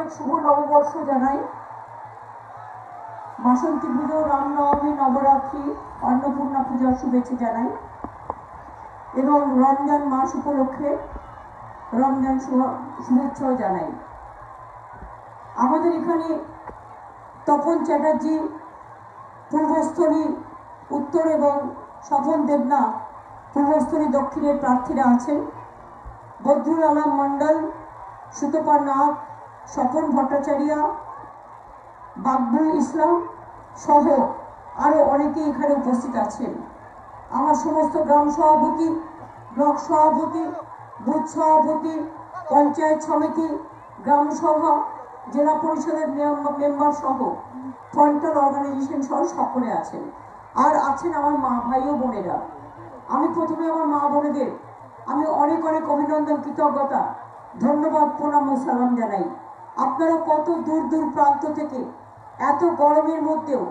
অনেক শুভ নববর্ষ জানাই। বাসন্তী পুজো, রামনবমী, নবরাত্রি, অন্নপূর্ণা পূজার শুভেচ্ছা জানাই এবং রমজান মাস উপলক্ষে রমজান শুভেচ্ছাও জানাই। আমাদের এখানে তপন চ্যাটার্জি পূর্বস্থলী উত্তর এবং স্বপন দেবনাথ পূর্বস্থলী দক্ষিণের প্রার্থীরা আছেন। বদরুল আলম মণ্ডল, সুতপা নাথ, স্বপন ভট্টাচার্য, বাকবুল ইসলাম সহ আরও অনেকেই এখানে উপস্থিত আছেন। আমার সমস্ত গ্রাম সভাপতি, ব্লক সভাপতি, বুথ সভাপতি, পঞ্চায়েত সমিতি, গ্রাম সভা, জেলা পরিষদের মেম্বার সহ ফ্রন্টাল অর্গানাইজেশন সহ সকলে আছেন। আর আছেন আমার মা ভাই ও বোনেরা। আমি প্রথমে আমার মা বোনেদের আমি অনেক অনেক অভিনন্দন, কৃতজ্ঞতা, ধন্যবাদ, প্রণাম ও সালাম জানাই। আপনারা কত দূর দূর প্রান্ত থেকে এত গরমের মধ্যেও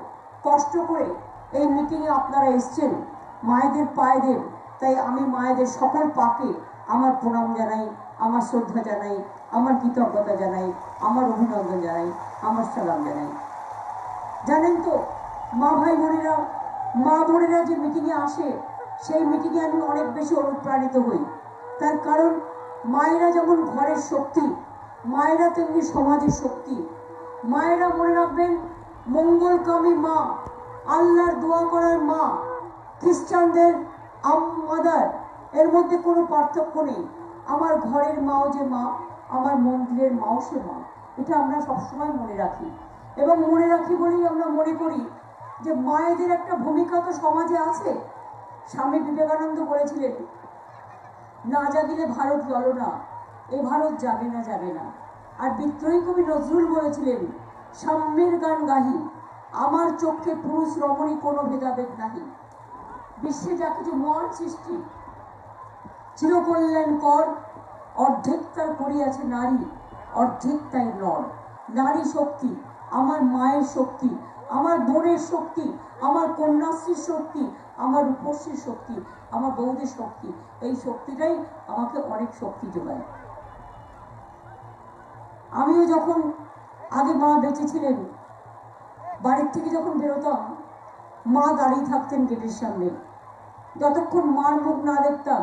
কষ্ট করে এই মিটিংয়ে আপনারা এসছেন, মায়েদের পায়েদের। তাই আমি মায়েদের সকল পাকে আমার প্রণাম জানাই, আমার শ্রদ্ধা জানাই, আমার কৃতজ্ঞতা জানাই, আমার অভিনন্দন জানাই, আমার সালাম জানাই। জানেন তো মা ভাই বোনেরা, মা বোনেরা যে মিটিংয়ে আসে সেই মিটিংয়ে আমি অনেক বেশি অনুপ্রাণিত হই। তার কারণ মায়েরা যেমন ঘরের শক্তি, মায়েরা তেমনি সমাজের শক্তি। মায়েরা মনে রাখবেন মঙ্গলকামী মা, আল্লাহর দোয়া করার মা, খ্রিস্টানদের মাদার, এর মধ্যে কোনো পার্থক্য নেই। আমার ঘরের মাও যে মা, আমার মন্দিরের মাও সে মা। এটা আমরা সবসময় মনে রাখি এবং মনে রাখি বলেই আমরা মনে করি যে মায়েদের একটা ভূমিকা তো সমাজে আছে। স্বামী বিবেকানন্দ বলেছিলেন, না জাগিলে ভারত গেল না, এ ভারত জাগে না জাগে না। আর বিদ্রোহী কবি নজরুল বলেছিলেন, সাম্যের গান গাহি, আমার চোখে পুরুষ রমণী কোনো ভেদাভেদ নাহি। বিশ্বে যা কিছু মহান সৃষ্টি, চিরকল্যাণ কর, অর্ধেক তার করিয়াছে নারী, অর্ধেক তাই নর। নারী শক্তি, আমার মায়ের শক্তি, আমার বোনের শক্তি, আমার কন্যাশ্রীর শক্তি, আমার রূপশ্রীর শক্তি, আমার বৌদের শক্তি। এই শক্তিটাই আমাকে অনেক শক্তি যোগায়। আমিও যখন আগে মা বেঁচে ছিলেন, বাড়ির থেকে যখন বেরোতাম মা দাঁড়িয়ে থাকতেন গেটের সামনে। যতক্ষণ মার মুখ না দেখতাম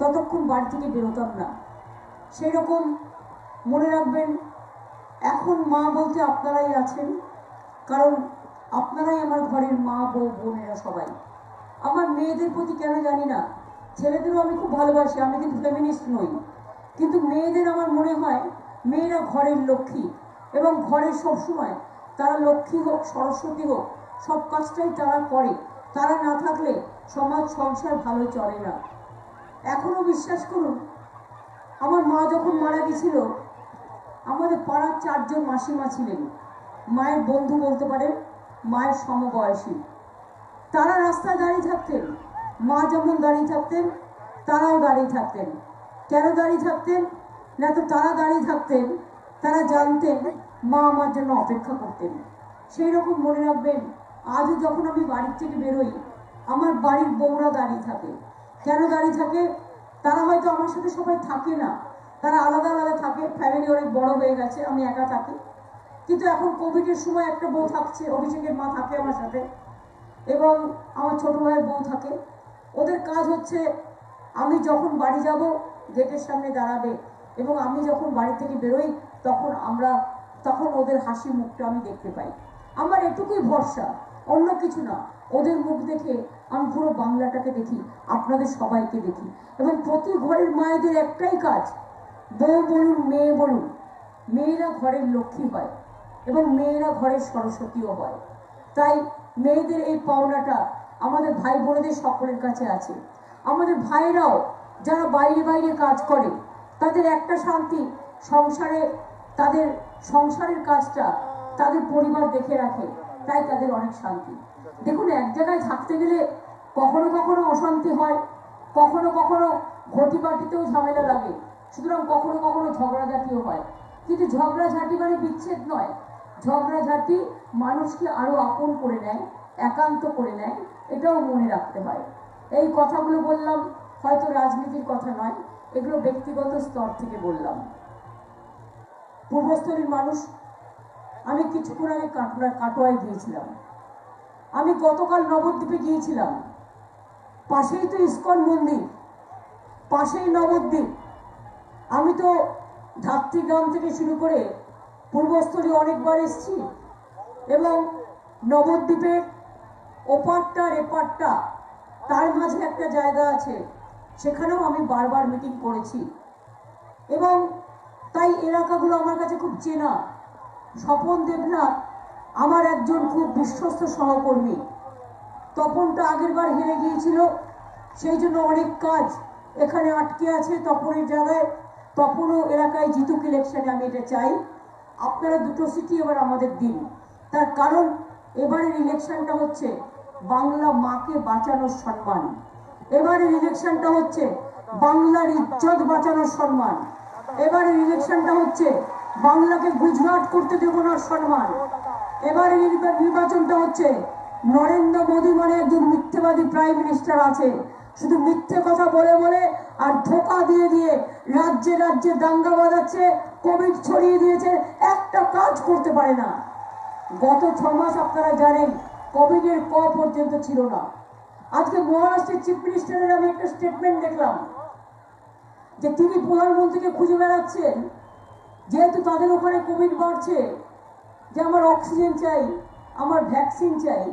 ততক্ষণ বাড়ি থেকে বেরোতাম না। সেই রকম মনে রাখবেন, এখন মা বলতে আপনারাই আছেন, কারণ আপনারাই আমার ঘরের মা, বউ, বোনেরা সবাই। আমার মেয়েদের প্রতি কেন জানি না, ছেলেদেরও আমি খুব ভালোবাসি, আমি কিন্তু ফেমিনিস্ট নই, কিন্তু মেয়েদের আমার মনে হয় মেয়েরা ঘরের লক্ষ্মী এবং ঘরের সবসময় তারা লক্ষ্মী হোক, সরস্বতী হোক, সব কাজটাই তারা করে। তারা না থাকলে সমাজ সংসার ভালো চলে না। এখনো বিশ্বাস করুন, আমার মা যখন মারা গেছিল, আমাদের পাড়ার 4 জন মাসিমা ছিলেন, মায়ের বন্ধু বলতে পারেন, মায়ের সমবয়সী। তারা রাস্তায় দাঁড়িয়ে থাকতেন, মা যেমন দাঁড়িয়ে থাকতেন তারাও দাঁড়িয়ে থাকতেন। কেন দাঁড়িয়ে থাকতেন? না তো তারা দাঁড়িয়ে থাকতেন, তারা জানতেন মা আমার জন্য অপেক্ষা করতেন। সেই রকম মনে রাখবেন, আজও যখন আমি বাড়ির থেকে বেরোই আমার বাড়ির বউরা দাঁড়িয়ে থাকে। কেন দাঁড়িয়ে থাকে? তারা হয়তো আমার সাথে সবাই থাকে না, তারা আলাদা আলাদা থাকে, ফ্যামিলি অনেক বড় হয়ে গেছে, আমি একা থাকি। কিন্তু এখন কোভিডের সময় একটা বউ থাকছে, অভিষেকের মা থাকে আমার সাথে এবং আমার ছোট ভাইয়ের বউ থাকে। ওদের কাজ হচ্ছে আমি যখন বাড়ি যাব গেটের সামনে দাঁড়াবে এবং আমি যখন বাড়ি থেকে বেরোই তখন ওদের হাসি মুখটা আমি দেখতে পাই। আমার এটুকুই ভরসা, অন্য কিছু না। ওদের মুখ দেখে আমি পুরো বাংলাটাকে দেখি, আপনাদের সবাইকে দেখি। এবং প্রতি ঘরের মায়েদের একটাই কাজ, বউ বলুন মেয়ে বলুন, মেয়েরা ঘরের লক্ষ্মী হয় এবং মেয়েরা ঘরের সরস্বতীও হয়। তাই মেয়েদের এই পাওনাটা আমাদের ভাই বোনেদের সকলের কাছে আছে। আমাদের ভাইরাও যারা বাইরে বাইরে কাজ করে তাদের একটা শান্তি, সংসারে তাদের সংসারের কাজটা তাদের পরিবার দেখে রাখে, তাই তাদের অনেক শান্তি। দেখুন, এক জায়গায় থাকতে গেলে কখনো কখনো অশান্তি হয়, কখনো কখনো ঘটিবাটিতেও ঝামেলা লাগে, সুতরাং কখনো কখনো ঝগড়াঝাটিও হয়। কিন্তু ঝগড়াঝাটি মানে বিচ্ছেদ নয়, ঝগড়াঝাটি মানুষকে আরো আপন করে নেয়, একান্ত করে নেয়, এটাও মনে রাখতে হয়। এই কথাগুলো বললাম হয়তো রাজনীতির কথা নয়, এগুলো ব্যক্তিগত স্তর থেকে বললাম। পূর্বস্থলীর মানুষ। আমি কিছুক্ষণ আগে কাটোয়ায় গিয়েছিলাম, আমি গতকাল নবদ্বীপে গিয়েছিলাম। পাশেই তো ইস্কন মন্দির, পাশেই নবদ্বীপ। আমি তো ধাত্রী গ্রাম থেকে শুরু করে পূর্বস্থলী অনেকবার এসেছি এবং নবদ্বীপের ওপারটা এপারটা তার মাঝে একটা জায়গা আছে, সেখানেও আমি বারবার মিটিং করেছি এবং তাই এলাকাগুলো আমার কাছে খুব চেনা। স্বপন দেবনাথ আমার একজন খুব বিশ্বস্ত সহকর্মী। তপনটা আগের বার হেরে গিয়েছিল, সেই জন্য অনেক কাজ এখানে আটকে আছে তপনের জায়গায়। তপনও এলাকায় জিতুক ইলেকশনে, আমি এটা চাই। আপনারা দুটো সিটি এবার আমাদের দিন, তার কারণ এবারের ইলেকশনটা হচ্ছে বাংলা মাকে বাঁচানোর সম্মান। এবারের ইলেকশনটা হচ্ছে বাংলার ইজ্জত বাঁচানোর সম্মান। এবারের ইলেকশনটা হচ্ছে বাংলাকে গুজরাট করতে দেব না সম্মান। এবারের নির্বাচনটা হচ্ছে নরেন্দ্র মোদী মানে একজন মিথ্যেবাদী প্রাইম মিনিস্টার আছে, শুধু মিথ্যে কথা বলে বলে আর ধোকা দিয়ে দিয়ে রাজ্যে রাজ্যে দাঙ্গা বাজাচ্ছে, কোভিড ছড়িয়ে দিয়েছে, একটা কাজ করতে পারে না। গত 6 মাস আপনারা জানেন কোভিডের পর্যন্ত ছিল না। আজকে মহারাষ্ট্রের চিফ মিনিস্টারের আমি একটা স্টেটমেন্ট দেখলাম যে তিনি প্রধানমন্ত্রীকে খুঁজে বেড়াচ্ছেন, যেহেতু তাদের ওখানে কোভিড বাড়ছে, যে আমার অক্সিজেন চাই, আমার ভ্যাকসিন চাই।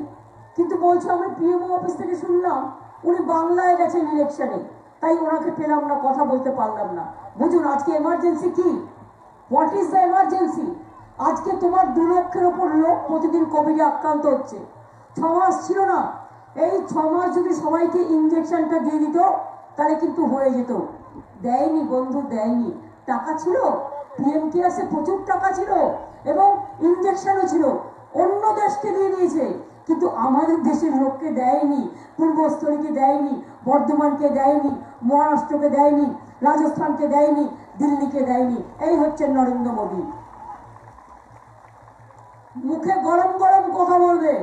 কিন্তু বলছে আমি পিএমও অফিস থেকে শুনলাম উনি বাংলায় গেছেন ইলেকশনে, তাই ওনাকে পেলাম না, কথা বলতে পারলাম না। বুঝুন আজকে এমার্জেন্সি কি, হোয়াট ইজ দ্য এমার্জেন্সি। আজকে তোমার 2 লক্ষের ওপর লোক প্রতিদিন কোভিডে আক্রান্ত হচ্ছে। 6 মাস ছিল না, এই 6 মাস যদি সবাইকে ইঞ্জেকশনটা দিয়ে দিত তাহলে কিন্তু হয়ে যেত। দেয়নি বন্ধু, দেয়নি। টাকা ছিল, পিএম কেয়ারসে প্রচুর টাকা ছিল এবং ইঞ্জেকশনও ছিল, অন্য দেশকে দিয়ে দিয়েছে, কিন্তু আমাদের দেশের লোককে দেয়নি। পূর্বস্থলীকে দেয়নি, বর্ধমানকে দেয়নি, মহারাষ্ট্রকে দেয়নি, রাজস্থানকে দেয়নি, দিল্লিকে দেয়নি। এই হচ্ছে নরেন্দ্র মোদী। মুখে গরম গরম কথা বলবে,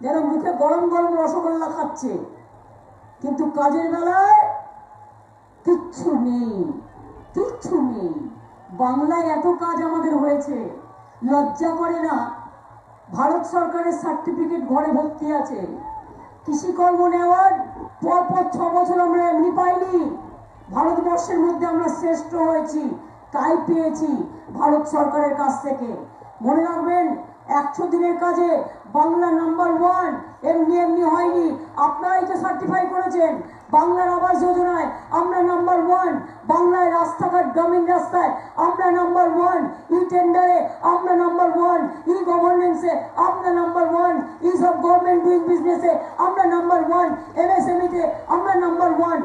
যেন মুখে গরম গরম রসগোল্লা খাচ্ছে, কিন্তু কাজের বেলায় কিচ্ছু নেই, কিচ্ছু নেই। বাংলায় এত কাজ আমাদের হয়েছে, লজ্জা করে না? ভারত সরকারের সার্টিফিকেট ঘরে ভর্তি আছে। কৃষিকর্ম নেওয়ার পরপর 6 বছর আমরা এমনি পাইনি। ভারতবর্ষের মধ্যে আমরা শ্রেষ্ঠ হয়েছি, তাই পেয়েছি ভারত সরকারের কাছ থেকে। মনে রাখবেন 100 দিনের কাজে বাংলা নাম্বার 1। এমনি এমনি হয়নি, আপনারাই তো সার্টিফাই করেছেন। বাংলার আবাস যোজনায় আমরা নাম্বার 1, বাংলায় রাস্তাঘাট গ্রামীণ রাস্তায় আমরা নাম্বার 1, ই টেন্ডারে আমরা নাম্বার 1, ই গভর্নেন্সে আমরা number 1, is of government doing বিজনেসে আমরা নাম্বার 1, এমএসএমইতে আমরা নাম্বার 1।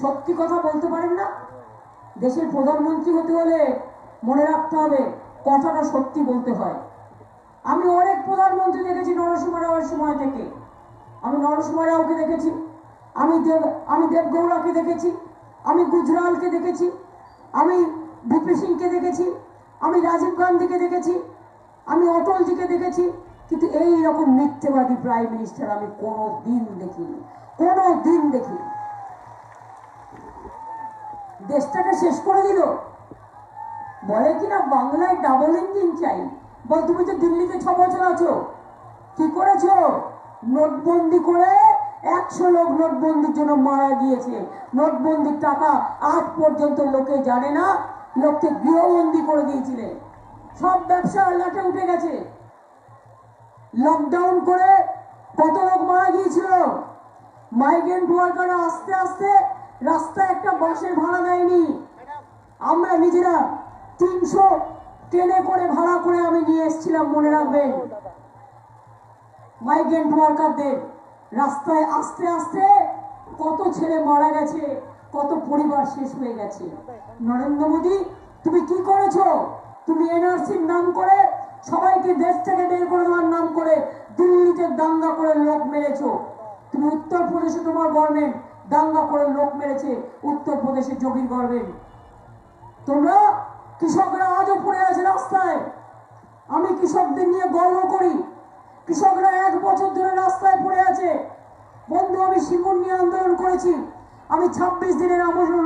সত্যি কথা বলতে পারেন না? দেশের প্রধানমন্ত্রী হতে হলে মনে রাখতে হবে কথাটা সত্যি বলতে হয়। আমি অনেক প্রধানমন্ত্রী দেখেছি নরসিংহ রাওয়ের সময় থেকে। আমি নরসিংহ রাওকে দেখেছি, আমি দেবগৌড়াকে দেখেছি, আমি গুজরালকে দেখেছি, আমি ভিপি সিংকে দেখেছি, আমি রাজীব গান্ধীকে দেখেছি, আমি অটলজিকে দেখেছি, কিন্তু এই রকম মিথ্যেবাদী প্রাইম মিনিস্টার আমি কোনো দিন দেখিনি, কোনো দিন দেখিনি। দেশটাকে শেষ করে দিল। বলে কিনা বাংলায় ডাবল ইঞ্জিন চাই। বল তুমি তো দিল্লিতে 6 বছর আছো, কি করেছো? নোটবন্দি করে 100 লোক নোটবন্দির জন্য মারা গিয়েছে। নোটবন্দির টাকা আজ পর্যন্ত লোকে জানে না, লোককে গৃহবন্দী করে দিয়েছিলে। সব ব্যবসা লাটে উঠে গেছে। লকডাউন করে কত লোক মারা গিয়েছিল। মাইগ্রেন্ট ওয়ার্কাররা আস্তে আস্তে রাস্তায় একটা বাসের ভাড়া দেয়নি, আমরা নিজেরা 300 ট্রেনে করে ভাড়া করে আমি নিয়ে এসেছিলাম। মনে রাখবেন, মাইগ্রেন্ট ওয়ার্কারদের রাস্তায় আস্তে আস্তে কত ছেলে মারা গেছে, কত পরিবার শেষ হয়ে গেছে। নরেন্দ্র মোদী তুমি কি করেছো? তুমি এনআরসির নাম করে সবাইকে দেশ থেকে বের করে দেওয়ার নাম করে দিল্লিতে দাঙ্গা করে লোক মেরেছো। তুমি উত্তরপ্রদেশে তোমার গভর্নমেন্ট দাঙ্গা করে লোক মেরেছে, উত্তরপ্রদেশে যোগীর গভর্নমেন্ট। তোমরা কৃষকরা আজও পড়ে আছে রাস্তায়। আমি কৃষকদের নিয়ে গর্ব করি। কৃষকরা 1 বছর ধরে রাস্তায় পড়ে আছে। বন্ধু, আমি সিঙ্গুর নিয়ে আন্দোলন করেছি, আমি 26 দিনের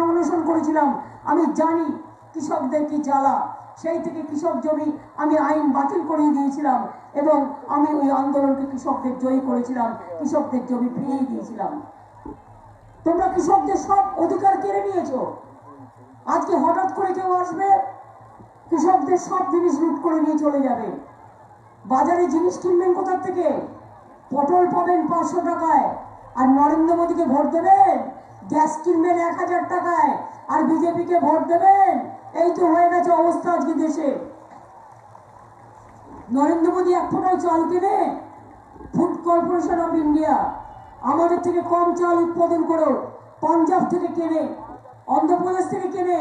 অনশন করেছিলাম। আমি জানি কৃষকদের কি জ্বালা। সেই থেকে কৃষক জমি আমি আইন বাতিল করিয়ে দিয়েছিলাম এবং আমি ওই আন্দোলনকে কৃষকদের জয়ী করেছিলাম, কৃষকদের জমি ফিরিয়ে দিয়েছিলাম। তোমরা কৃষকদের সব অধিকার কেড়ে নিয়েছো। আজকে হঠাৎ করে কেউ আসবে, কৃষকদের সব জিনিস লুট করে নিয়ে চলে যাবে। বাজারে জিনিস কিনবেন কোথা থেকে? পটল পাবেন 500 টাকায়, আর নরেন্দ্র মোদীকে ভোট দেবেন। গ্যাস কিনবেন 1000 টাকায়, আর বিজেপিকে ভোট দেবেন। এই তো হয়ে গেছে অবস্থা আজকে দেশে। নরেন্দ্র মোদী 1 ফোঁটাও চাল কেনে? ফুড কর্পোরেশন অফ ইন্ডিয়া আমাদের থেকে কম চাল উৎপাদন করো। পাঞ্জাব থেকে কেনে, অন্ধ্রপ্রদেশ থেকে কেনে,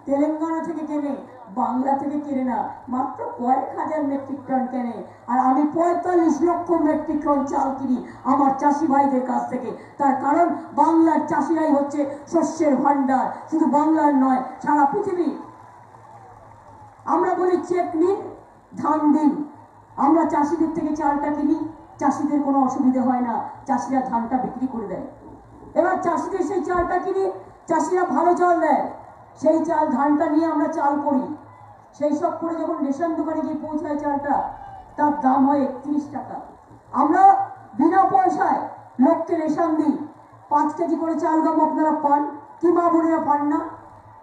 তেলেঙ্গানা থেকে কেনে, বাংলা থেকে কেনে না। মাত্র কয়েক হাজার মেট্রিক টন কেনে। আর আমি 45 লক্ষ মেট্রিক টন চাল কিনি আমার চাষি ভাইদের কাছ থেকে। তার কারণ বাংলার চাষিরাই হচ্ছে শস্যের ভান্ডার, শুধু বাংলার নয়, সারা পৃথিবী। আমরা বলি চেক নিন, ধান দিন। আমরা চাষিদের থেকে চালটা কিনি, চাষিদের কোনো অসুবিধা হয় না, চাষিরা ধানটা বিক্রি করে দেয়। এবার চাষিদের সেই চালটা কিনি, চাষিরা ভালো চাল দেয়, সেই চাল ধানটা নিয়ে আমরা চাল করি। সেই সব করে যখন রেশন দোকানে গিয়ে পৌঁছায় চালটা, তার দাম হয় 31 টাকা। আমরা বিনা পয়সায় লোককে রেশন দিই। 5 কেজি করে চাল দাম আপনারা পান কি? মা বোনেরা পান না?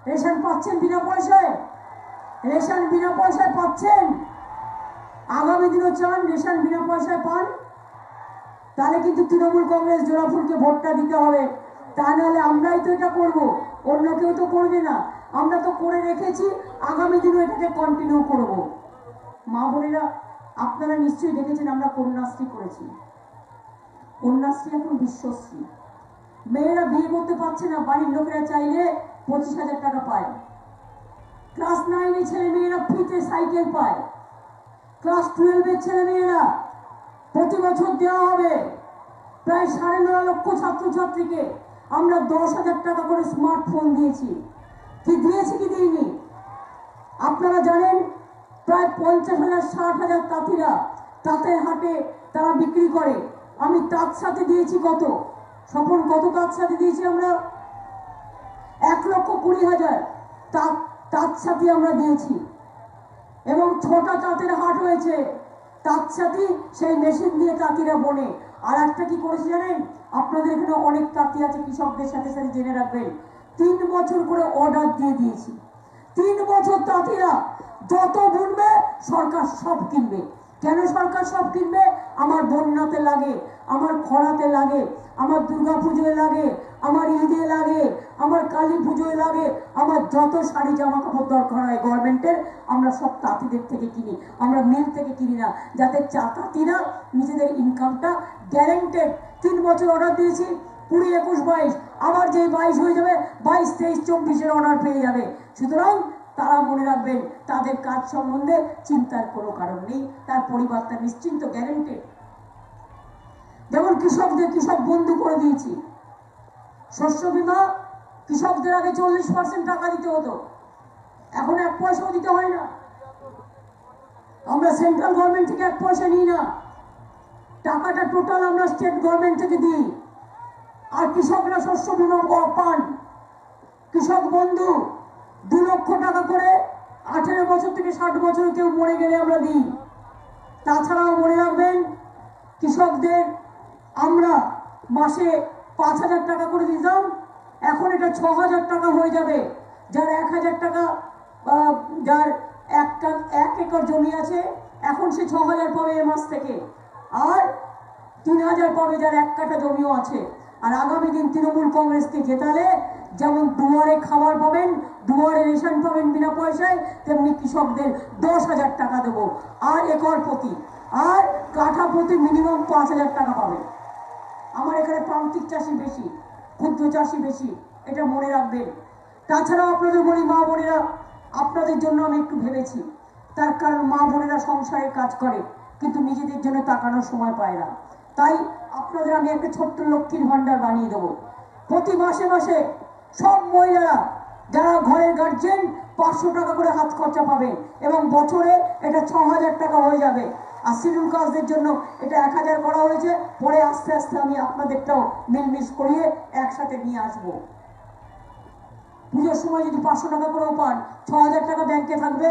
রেশন পাচ্ছেন বিনা পয়সায়? রেশন বিনা পয়সায় পাচ্ছেন? আগামী দিনও চান রেশন বিনা পয়সায় পান? তাহলে কিন্তু তৃণমূল কংগ্রেস জোড়াফুলকে ভোটটা দিতে হবে। তা নাহলে আমরাই তো এটা করবো, অন্য কেউ তো করবে না। আমরা তো করে রেখেছি, আগামী দিনও এটাকে কন্টিনিউ করব। মা বোনেরা, আপনারা নিশ্চয়ই দেখেছেন আমরা কন্যাশ্রী করেছি। কন্যাশ্রী এখন বিশ্বশ্রী। মেয়েরা বিয়ে করতে পারছে না, বাড়ির লোকেরা চাইলে 25,000 টাকা পায়। ক্লাস 9 এর ছেলে মেয়েরা ফ্রিতে সাইকেল পায়। ক্লাস 12 এর ছেলে মেয়েরা প্রতি বছর দেওয়া হবে প্রায় 9.5 লক্ষ ছাত্রছাত্রীকে আমরা 10,000 টাকা করে স্মার্টফোন দিয়েছি। কি দিয়েছি কি দিইনি? আপনারা জানেন প্রায় 50,000 60,000 তাঁতিরা তাঁতের হাটে তারা বিক্রি করে। আমি তাঁত সাথে দিয়েছি কত? স্বপন, কত তাঁত সাথে দিয়েছি আমরা? 1,20,000 তাঁত সাথী আমরা দিয়েছি। এবং 6টা তাঁতের হাট হয়েছে। তাঁত সাথী সেই মেশিন দিয়ে তাঁতিরা বোনে। আর একটা কি করেছি জানেন? আপনাদের এখানে অনেক তাঁতি আছে, কৃষকদের সাথে সাথে জেনে রাখবেন, 3 বছর করে অর্ডার দিয়ে দিয়েছি। 3 বছর তাঁতিরা যত বুনবে সরকার সব কিনবে। কেন সরকার সব কিনবে? আমার বন্যাতে লাগে, আমার খরাতে লাগে, আমার দুর্গা পুজোয় লাগে, আমার ঈদে লাগে, আমার কালী পুজোয় লাগে, আমার যত শাড়ি জামা কাপড় দরকার হয় গভর্নমেন্টের, আমরা সব তাঁতিদের থেকে কিনি। আমরা মিল থেকে কিনি না, যাতে তাঁতিরা নিজেদের ইনকামটা গ্যারেন্টেড। 3 বছর অর্ডার দিয়েছি, 20, 21, 22, আবার যে 22 হয়ে যাবে, 22, 23, 24-এর অর্ডার পেয়ে যাবে। সুতরাং তারা মনে রাখবেন, তাদের কাজ সম্বন্ধে চিন্তার কোনো কারণ নেই, তার পরিবারটা নিশ্চিন্ত, গ্যারেন্টেড। যেমন কৃষকদের কৃষক বন্ধু করে দিয়েছি। শস্য বীমা কৃষকদের আগে 40% টাকা দিতে হতো, এখন 1 পয়সাও দিতে হয় না। আমরা সেন্ট্রাল গভর্নমেন্ট থেকে 1 পয়সা নিই না, টাকাটা টোটাল আমরা স্টেট গভর্নমেন্ট থেকে দিই। আর কৃষকরা শস্য বীমা পান। কৃষক বন্ধু 2 লক্ষ টাকা করে 18 বছর থেকে 60 বছর কেউ মরে গেলে আমরা দিই। তাছাড়াও মনে রাখবেন, কৃষকদের আমরা মাসে 5,000 টাকা করে দিতাম, এখন এটা 6,000 টাকা হয়ে যাবে। যার 1,000 টাকা, যার 1 একর জমি আছে, এখন সে 6,000 পাবে এ মাস থেকে। আর 3,000 পাবে যার 1 কাঠা জমিও আছে। আর আগামী দিন তৃণমূল কংগ্রেসকে জেতালে যেমন দুয়ারে খাবার পাবেন, দুয়ারে রেশন পাবেন বিনা পয়সায়, তেমনি কৃষকদের 10,000 টাকা দেবো আর একর প্রতি, আর কাঠা প্রতি মিনিমাম 5,000 টাকা পাবে। আমার এখানে প্রান্তিক চাষি বেশি, ক্ষুদ্র চাষি বেশি, এটা মনে রাখবেন। তাছাড়াও আপনাদের বলি, মা বোনেরা, আপনাদের জন্য আমি একটু ভেবেছি। তার কারণ মা বোনেরা সংসারে কাজ করে কিন্তু নিজেদের জন্য তাকানোর সময় পায় না। তাই আপনাদের আমি একটা ছোট্ট লক্ষ্মীর ভান্ডার বানিয়ে দেবো। প্রতি মাসে মাসে সব মহিলারা যারা ঘরের গার্জেন 500 টাকা করে হাত খরচা পাবে, এবং বছরে এটা 6,000 টাকা হয়ে যাবে। আর শিডিউল কাস্টদের জন্য এটা 1000 করা হয়েছে। পরে আস্তে আস্তে আমি আপনাদেরটাও মিলমিশ করিয়ে একসাথে নিয়ে আসবো। পুজোর সময় যদি 500 টাকা করেও পান, 6000 টাকা ব্যাংকে থাকবে।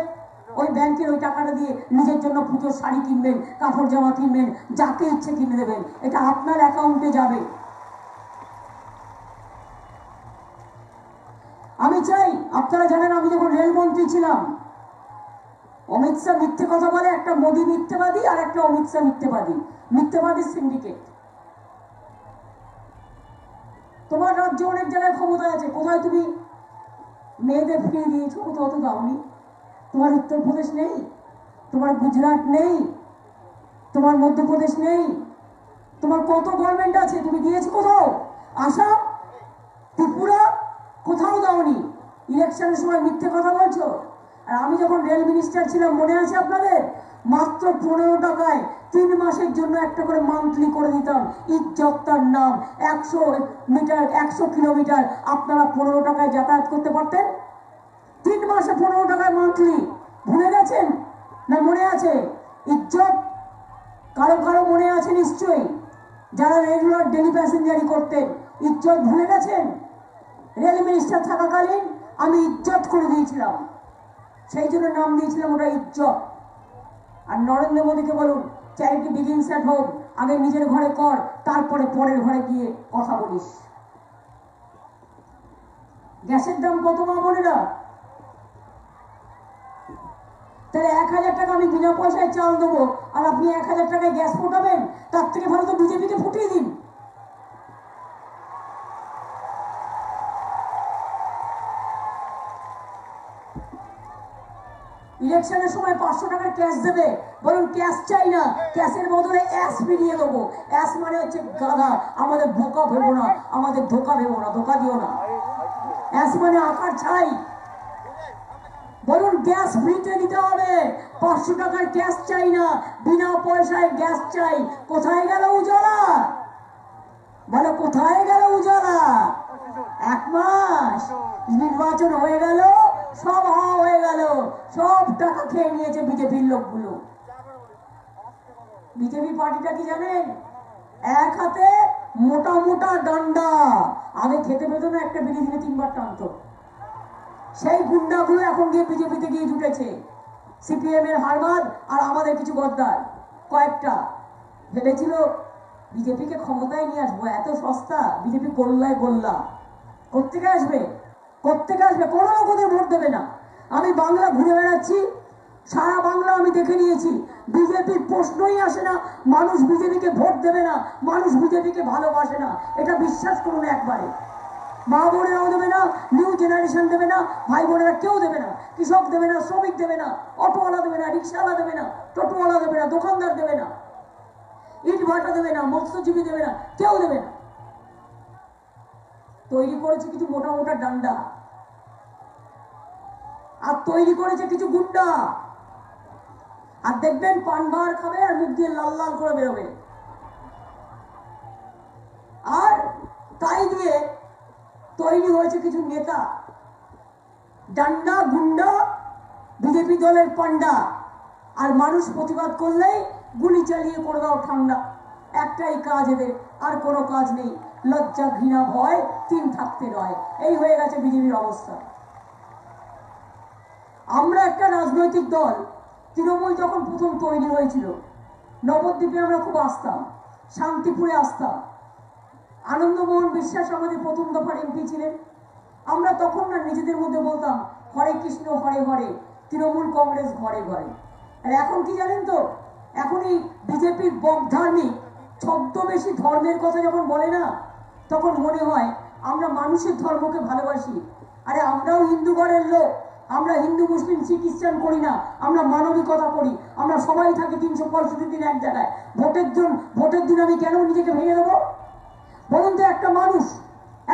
ওই ব্যাংকের ওই টাকাটা দিয়ে নিজের জন্য পুজোর শাড়ি কিনবেন, কাপড় জামা কিনবেন, যাকে ইচ্ছে কিনে দেবেন। এটা আপনার অ্যাকাউন্টে যাবে। আমি চাই, আপনারা জানেন আমি যখন রেলমন্ত্রী ছিলাম, অমিত শাহ মিথ্যে কথা বলে, একটা মোদী মিথ্যেবাদী আর একটা অমিত শাহ মিথ্যেবাদী সিন্ডিকেট। তোমার রাজ্য অনেক জায়গায় ক্ষমতা আছে, কোথায় তুমি মেয়েদের ফ্রি দিয়েছো? কোথাও তো দাওনি। তোমার উত্তরপ্রদেশ নেই, তোমার গুজরাট নেই, তোমার মধ্যপ্রদেশ নেই, তোমার কত গভর্নমেন্ট আছে, তুমি দিয়েছো কোথাও? আসাম, ত্রিপুরা, কোথাও দাওনি। ইলেকশনের সময় মিথ্যে কথা বলছো। আর আমি যখন রেল মিনিস্টার ছিলাম, মনে আছে আপনাদের, মাত্র 15 টাকায় 3 মাসের জন্য একটা করে মান্থলি করে দিতাম। ইজ্জত তার নাম। 100 মিটার, 100 কিলোমিটার আপনারা 15 টাকায় যাতায়াত করতে পারতেন। 3 মাসে 15 টাকায় মান্থলি। ভুলে গেছেন না মনে আছে? ইজ্জত কারো কারো মনে আছে নিশ্চয়ই, যারা রেগুলার ডেলি প্যাসেঞ্জারি করতেন। ইজ্জত ভুলে গেছেন? রেল মিনিস্টার থাকাকালীন আমি ইজ্জত করে দিয়েছিলাম, সেই জন্য নাম দিয়েছিলাম ওটা ইজ্জত। আর নরেন্দ্র মোদীকে বলুন, চ্যারিটি বিগিনস অ্যাট হোম। আগে নিজের ঘরে কর, তারপরে পরের ঘরে গিয়ে কথা বলিস। গ্যাসের দাম কত মা বোনেরা? তাহলে 1000 টাকা আমি বিনা পয়সায় চাল দেবো, আর আপনি 1000 টাকায় গ্যাস ফোটাবেন? তার থেকে ভালো তো বিজেপিকে ফুটিয়ে দিন। ইলেকশনের সময় 500 টাকার ক্যাশ দেবে, বলুন ক্যাশ চাই না, ক্যাশের বদলে অ্যাস ফিরিয়ে দেবো। অ্যাস মানে হচ্ছে গাধা। আমাদের বোকা ভেবো না, আমাদের ধোকা ভেবো না, ধোকা দিও না। অ্যাস মানে আকার ছাই। বলুন গ্যাস ফ্রিতে দিতে হবে, 500 টাকার গ্যাস চাই না, বিনা পয়সায় গ্যাস চাই। কোথায় গেল উজালা? বলো কোথায় গেল উজালা? 1 মাস নির্বাচন হয়ে গেল, সব হয়ে গেল, সব টাকা খেয়ে নিয়েছে বিজেপির লোকগুলো। বিজেপি পার্টিটা কি জানেন? এক হাতে মোটা মোটা ডান্ডা। আগে খেতে পেত না, একটা বিড়ি দিনে 3 বার টানতো। সেই গুন্ডাগুলো এখন গিয়ে বিজেপিতে গিয়ে জুটেছে। সিপিএম এর হারমাদ আর আমাদের কিছু গদ্দার কয়েকটা ভেবেছিল বিজেপিকে ক্ষমতায় নিয়ে আসবো, এত সস্তা। বিজেপি গোল্লায় গোল্লা। কোত্থেকে আসবে? কোত্থেকে আসবে? কোনো লোক ওদের ভোট দেবে না। আমি বাংলা ঘুরে বেড়াচ্ছি, সারা বাংলা আমি দেখে নিয়েছি, বিজেপির প্রশ্নই আসে না। মানুষ বিজেপিকে ভোট দেবে না, মানুষ বিজেপিকে ভালোবাসে না, এটা বিশ্বাস করুন একবারে। মা বোনেরাও দেবে না, নিউ জেনারেশন দেবে না, ভাই বোনেরা কেউ দেবে না। কৃষক দেবে না, শ্রমিক দেবে না, অটোওয়ালা দেবে না, রিক্সাওয়ালা দেবে না, টোটোওয়ালা দেবে না, দোকানদার দেবে না, ইট ভাটা দেবে না, মৎস্যজীবী দেবে না, কেউ দেবে না। তৈরি করেছে কিছু মোটা মোটা ডান্ডা, আর তৈরি করেছে কিছু গুন্ডা। আর দেখবেন পান বার খাবে আর মুখ দিয়ে লাল লাল করে বেরোবে। আর তাই দিয়ে তৈরি হয়েছে কিছু নেতা, ডান্ডা গুন্ডা, বিজেপি দলের পান্ডা। আর মানুষ প্রতিবাদ করলেই গুলি চালিয়ে করে দাও ঠান্ডা। একটাই কাজ এদের, আর কোনো কাজ নেই। লজ্জা ঘৃণা ভয় 3 থাকতে নয়। এই হয়ে গেছে বিজেপির অবস্থা। আমরা একটা রাজনৈতিক দল, তৃণমূল যখন প্রথম তৈরি হয়েছিল, নবদ্বীপে আমরা খুব আসতাম, শান্তিপুরে আসতাম। আনন্দমোহন বিশ্বাস আমাদের প্রথম দফার এমপি ছিলেন। আমরা তখন না নিজেদের মধ্যে বলতাম হরে কৃষ্ণ হরে হরে, তৃণমূল কংগ্রেস ঘরে ঘরে। আর এখন কি জানেন তো, এখন এই বিজেপির বকধার্মিক ছদ্মবেশী ধর্মের কথা যখন বলে না, তখন মনে হয় আমরা মানুষের ধর্মকে ভালোবাসি। আরে আমরাও হিন্দু ঘরের লোক, আমরা হিন্দু মুসলিম শিখ খ্রিস্টান করি না, আমরা মানবিকতা করি। আমরা সবাই থাকি 365 দিন এক জায়গায়। ভোটের দিন আমি কেন নিজেকে ভেঙে দেবো? বলুন তো, একটা মানুষ,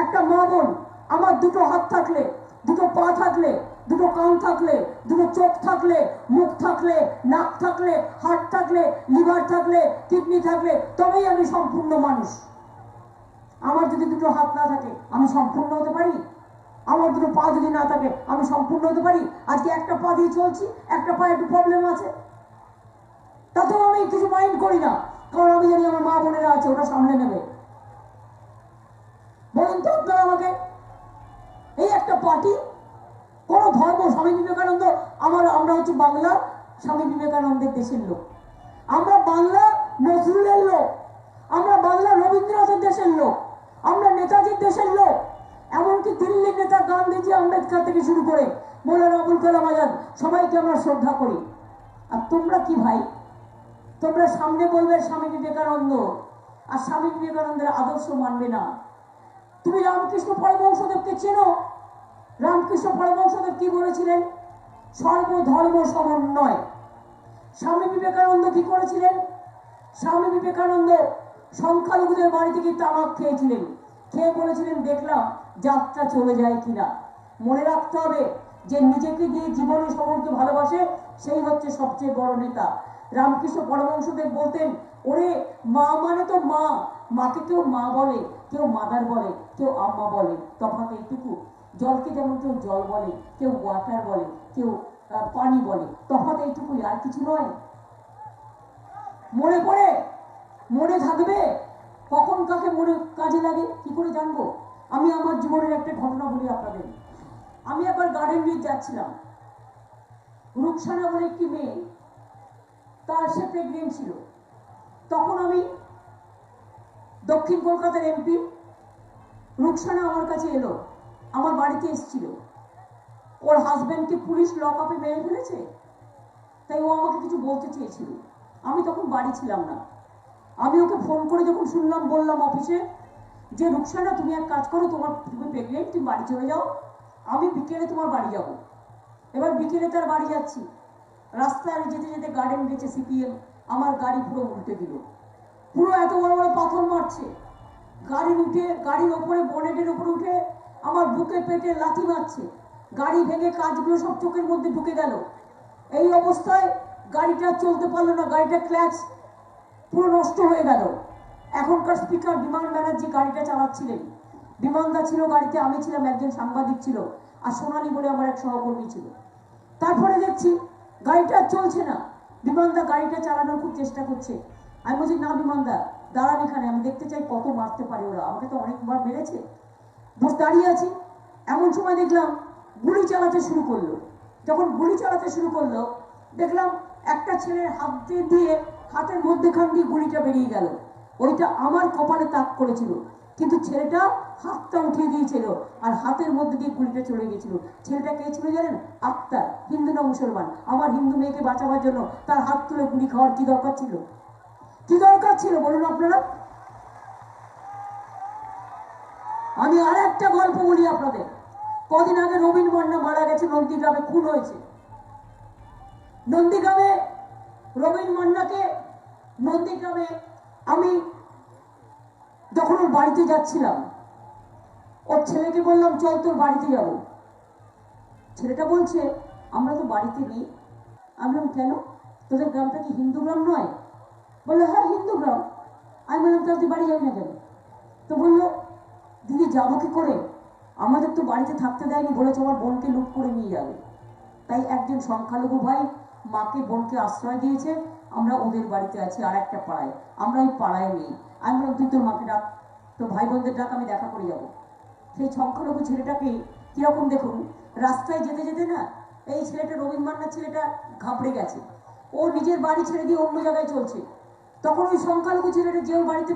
একটা মা বোন, আমার 2টো হাত থাকলে, 2টো পা থাকলে, 2টো কান থাকলে, 2টো চোখ থাকলে, মুখ থাকলে, নাক থাকলে, হার্ট থাকলে, লিভার থাকলে, কিডনি থাকলে, তবেই আমি সম্পূর্ণ মানুষ। আমার যদি 2টো হাত না থাকে আমি সম্পূর্ণ হতে পারি? আমার 2টো পা যদি না থাকে আমি সম্পূর্ণ হতে পারি? আজকে একটা পা দিয়ে চলছি, একটা পায়ে একটু প্রবলেম আছে। তাতেও আমি কিছু মাইন্ড করি না, কারণ আমি জানি আমার মা বোনেরা আছে, ওটা সামলে নেবে। বলুন তো আপনারা আমাকে, এই একটা পার্টি, কোন ধর্ম, স্বামী বিবেকানন্দ, আমরা হচ্ছে বাংলা স্বামী বিবেকানন্দের দেশের লোক, আমরা বাংলা নজরুলের লোক, আমরা বাংলা রবীন্দ্রনাথের দেশের লোক, আমরা নেতাজির দেশের লোক, এমনকি দিল্লির নেতা গান্ধীজি, আম্বেদকর থেকে শুরু করে মৌলানা আবুল কালাম আজাদ, সবাইকে আমরা শ্রদ্ধা করি। আর তোমরা কি ভাই, তোমরা সামনে বলবে স্বামী বিবেকানন্দ, আর স্বামী বিবেকানন্দের আদর্শ মানবে না। তুমি রামকৃষ্ণ পরমহংসদেবকে চেনো? রামকৃষ্ণ পরমহংসদেব কি বলেছিলেন? সর্বধর্ম সমন্বয়। স্বামী বিবেকানন্দ কি করেছিলেন? স্বামী বিবেকানন্দ সংখ্যালঘুদের বাড়ি থেকে তামাক খেয়েছিলেন, খেয়ে বলেছিলেন দেখলাম যাত্রা চলে যায় কিনা। মনে রাখতে হবে যে নিজেকে দিয়ে জীবনে সমস্ত ভালোবাসে সেই হচ্ছে সবচেয়ে বড় নেতা। রামকৃষ্ণ পরমহংসদেব বলতেন, ওরে মা মানে তো মা, মাকে কেউ মা বলে, কেউ মাদার বলে, কেউ আম্মা বলে, তফাৎ এইটুকু। জলকে যেমন কেউ জল বলে, কেউ ওয়াটার বলে, কেউ পানি বলে, তফাৎ এইটুকুই, আর কিছু নয়। মনে পড়ে, মনে থাকবে, কখন কাকে মনে কাজে লাগে কি করে জানবো? আমি আমার জীবনের একটা ঘটনা বলি আপনাদের। আমি একবার গার্ডেন রিচ যাচ্ছিলাম, রুকসানা বলে একটি মেয়ে, তার সে প্রেগনেন্ট ছিল। তখন আমি দক্ষিণ কলকাতার এমপি, রুকসানা আমার কাছে এলো, আমার বাড়িতে এসেছিল। ওর হাজব্যান্ডকে পুলিশ লক আপে মেরে ফেলেছে, তাই ও আমাকে কিছু বলতে চেয়েছিল। আমি তখন বাড়ি ছিলাম না। আমি ওকে ফোন করে যখন শুনলাম, বললাম অফিসে যে রুকসানা তুমি এক কাজ করো, তুমি প্রেগনেন্ট, তুমি বাড়ি চলে যাও, আমি বিকেলে তোমার বাড়ি যাব। এবার বিকেলে তার বাড়ি যাচ্ছি, রাস্তায় যেতে যেতে গার্ডেন গেছে সিপিএম, আমার গাড়ি পুরো উল্টে দিল, পুরো এত বড় বড় পাথর মারছে, গাড়ির ওপরে বনেটের উপরে উঠে আমার বুকে পেটে লাথি মারছে, গাড়ি ভেঙে কাঁচগুলো সব চোখের মধ্যে ঢুকে গেল। এই অবস্থায় গাড়িটা চলতে পারলো না, গাড়িটা ক্ল্যাচ পুরো নষ্ট হয়ে গেল। এখনকার স্পিকার বিমান ব্যানার্জি গাড়িটা চালাচ্ছিলেন, বিমানদা ছিল গাড়িতে, আমি ছিলাম, একজন সাংবাদিক ছিল, আর সোনালী বলে আমার এক সহকর্মী ছিল। তারপরে দেখছি গাড়িটা চলছে না, বিমানদা গাড়িটা চালানোর খুব চেষ্টা করছে। আমি বলছি না বিমানদা দাঁড়ান এখানে, আমি দেখতে চাই কত মারতে পারে ওরা, আমাকে তো অনেকবার মেরেছে। বস দাঁড়িয়ে আছি, এমন সময় দেখলাম গুলি চালাতে শুরু করলো। যখন গুলি চালাতে শুরু করলো দেখলাম একটা ছেলের হাত দিয়ে হাতের মধ্যেখান দিয়ে গুলিটা বেরিয়ে গেল। ওইটা আমার কপালে তাক করেছিল, কিন্তু ছেলেটা হাতটা উঠিয়ে দিয়েছিল আর হাতের মধ্যে দিয়ে গুলিটা চলে গেছিল। ছেলেটা কে ছিল জানেন? আক্তার, হিন্দু না মুসলমান। আমার হিন্দু মেয়েকে বাঁচাবার জন্য তার হাত তুলে গুলি খাওয়ার কি দরকার ছিল? কি দরকার ছিল বলুন আপনারা? আমি আর একটা গল্প বলি আপনাদের। কদিন আগে রবীন মান্না মারা গেছে, নন্দীগ্রামে খুন হয়েছে। নন্দীগ্রামে রবীন মান্নাকে, নন্দীগ্রামে আমি যখন ওর বাড়িতে যাচ্ছিলাম, ওর ছেলেকে বললাম চল তোর বাড়িতে যাব। ছেলেটা বলছে আমরা তো বাড়িতে নেই। আমি বললাম কেন, তোদের গ্রামটা কি হিন্দু গ্রাম নয়? বললো হ্যাঁ হিন্দু গ্রাম। আমি বললাম তাহলে তুই বাড়ি যাবি না কেন? তো বললো দিদি যাবো কি করে, আমাদের তো বাড়িতে থাকতে দেয়নি, বলেছে আমার বোনকে লুট করে নিয়ে যাবে। তাই একজন সংখ্যালঘু ভাই মাকে বোনকে আশ্রয় দিয়েছে, আমরা ওদের বাড়িতে আছি আর একটা পাড়ায়, আমরা ওই পাড়ায় নেই। আমি বললাম তুই তোর মাকে ডাক, তোর ভাই বোনদের ডাক, আমি দেখা করে যাবো। সেই সংখ্যালঘু ছেলেটাকে কিরকম দেখুন, রাস্তায় যেতে যেতে না এই ছেলেটা, রবীন মান্নার ছেলেটা ঘাবড়ে গেছে, ও নিজের বাড়ি ছেড়ে দিয়ে অন্য জায়গায় চলছে। তখন ওই সংখ্যালঘু ছেলেটা যে ওর বাড়িতে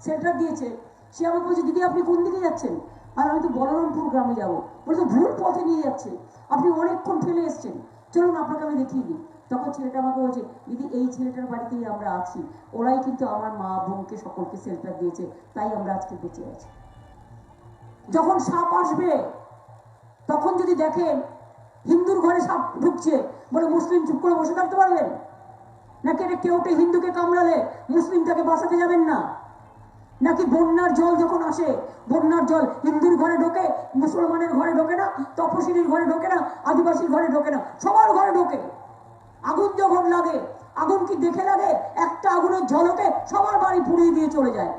সেন্টার দিয়েছে, সে আমাকে বলছে দিদি আপনি কোন দিকে যাচ্ছেন? আর আমি তো বলরামপুর গ্রামে যাবো। বলতো ভুল পথে নিয়ে যাচ্ছে, আপনি অনেকক্ষণ ফেলে এসছেন, চলুন আপনাকে আমি দেখিয়ে দিই। তখন ছেলেটা আমাকে বলছে দিদি এই ছেলেটার বাড়িতেই আমরা আছি, ওরাই কিন্তু আমার মা বোনকে সকলকে সেন্টার দিয়েছে, তাই আমরা আজকে বেঁচে আছি। যখন সাপ আসবে তখন যদি দেখেন হিন্দুর ঘরে সাপ ঢুকছে, বলে মুসলিম চুপ করে বসে থাকতে পারবেন নাকি? এটা কেউটে হিন্দুকে কামড়ালে মুসলিম তাকে বাঁচাতে যাবেন না? নাকি বন্যার জল যখন আসে, বন্যার জল হিন্দুর ঘরে ঢোকে, মুসলমানের ঘরে ঢোকে না, তপশিলীর ঘরে ঢোকে না, আদিবাসীর ঘরে ঢোকে না, সবার ঘরে ঢোকে। আগুন যখন লাগে, আগুন কি দেখে লাগে? একটা আগুনের ঝলকে সবার বাড়ি পুড়িয়ে দিয়ে চলে যায়।